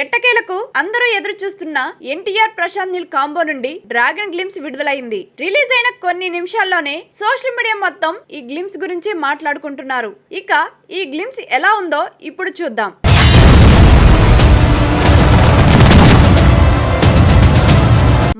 ఎట్టకేలకు అందరూ ఎదురు చూస్తున్న ఎన్టీఆర్ ప్రశాంత్ నీల్ కాంబో నుండి డ్రాగన్ గ్లిమ్స్ విడుదలైంది. రిలీజ్ అయిన కొన్ని నిమిషాల్లోనే సోషల్ మీడియా మొత్తం ఈ గ్లిమ్స్ గురించి మాట్లాడుకుంటున్నారు. ఇక ఈ గ్లిమ్స్ ఎలా ఉందో ఇప్పుడు చూద్దాం.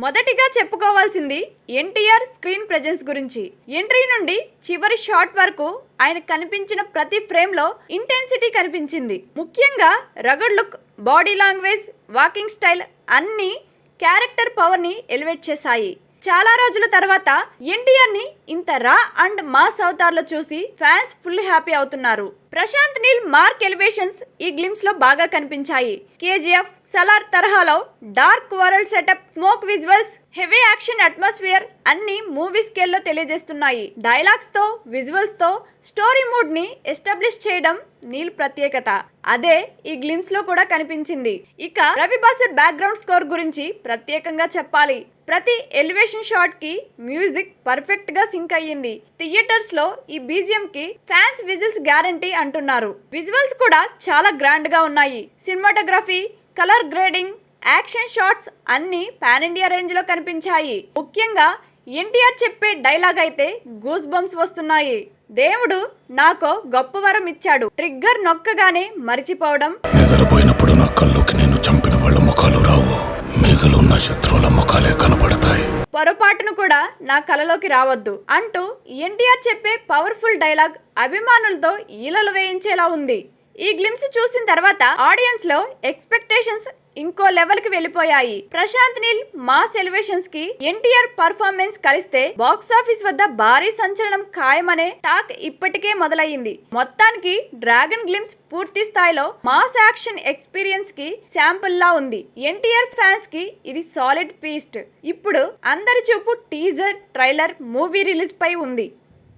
మొదటిగా చెప్పుకోవాల్సింది ఎన్టీఆర్ స్క్రీన్ ప్రెజెన్స్ గురించి. ఎంట్రీ నుండి చివరి షాట్ వరకు ఆయన కనిపించిన ప్రతి ఫ్రేమ్ లో ఇంటెన్సిటీ కనిపించింది. ముఖ్యంగా రగడ్ look, body language, walking style అన్ని క్యారెక్టర్ పవర్ ని ఎలివేట్ చేశాయి. చాలా రోజుల తర్వాత ఎన్టీఆర్ ని ఇంత రా అండ్ మాస్ అవతార్ లో చూసి ఫ్యాన్స్ ఫుల్ హ్యాపీ అవుతున్నారు. ప్రశాంత్ నీల్ మార్క్ ఎలివేషన్స్ ఈ గ్లిమ్స్ లో బాగా కనిపించాయి. కేజీఎఫ్, సలార్ తరహాలో dark world setup, smoke visuals, heavy action atmosphere అన్ని మూవీ స్కేల్ లో తెలియజేస్తున్నాయి. డైలాగ్స్ తో, విజువల్స్ తో స్టోరీ మూడ్ ని ఎస్టాబ్లిష్ చేయడం నీల్ ప్రత్యేకత. అదే ఈ గ్లిమ్స్ లో కూడా కనిపించింది. ఇక రవి బసూర్ బ్యాక్గ్రౌండ్ స్కోర్ గురించి ప్రత్యేకంగా చెప్పాలి. ప్రతి ఎలివేషన్ షాట్ కి మ్యూజిక్ పర్ఫెక్ట్ గా సింక్ అయ్యింది. థియేటర్స్ లో ఈ బీజిఎం కి ఫ్యాన్స్ విజిల్స్ గ్యారంటీ అంటున్నారు. విజువల్స్ కూడా చాలా గ్రాండ్ గా ఉన్నాయి. Cinematography, colour grading, action shots అన్ని పాన్ ఇండియా రేంజ్ లో కనిపించాయి. ముఖ్యంగా ఎన్టీఆర్ చెప్పే డైలాగ్ అయితే గూస్ బంప్స్ వస్తున్నాయి. దేవుడు నాకో గొప్ప వరం ఇచ్చాడు, ట్రిగ్గర్ నొక్కగానే మరిచిపోవడం. నిద్రపోయినప్పుడు నా కల్లోకి నేను చంపిన వాళ్ళ ముఖాలు రావు, మిగులున్న శత్రువుల ముఖాలే కనబడతాయి. పొరపాటును కూడా నా కలలోకి రావద్దు అంటూ ఎన్టీఆర్ చెప్పే పవర్ఫుల్ డైలాగ్ అభిమానులతో ఈలలు వేయించేలా ఉంది. ఈ గ్లిమ్స్ చూసిన తర్వాత ఆడియన్స్ లో ఎక్స్పెక్టేషన్స్ ఇంకో లెవెల్ కి వెళ్ళిపోయాయి. ప్రశాంత్ నీల్ మాస్ ఎలివేషన్స్ కి ఎన్టీఆర్ పర్ఫార్మెన్స్ కలిస్తే బాక్స్ ఆఫీస్ వద్ద భారీ సంచలనం ఖాయమనే టాక్ ఇప్పటికే మొదలయ్యింది. మొత్తానికి డ్రాగన్ గ్లిమ్స్ పూర్తి స్థాయిలో మాస్ యాక్షన్ ఎక్స్పీరియన్స్ కి శాంపుల్ లా ఉంది. ఎన్టీఆర్ ఫ్యాన్స్ కి ఇది సాలిడ్ ఫీస్ట్. ఇప్పుడు అందరి చూపు టీజర్, ట్రైలర్, మూవీ రిలీజ్ పై ఉంది.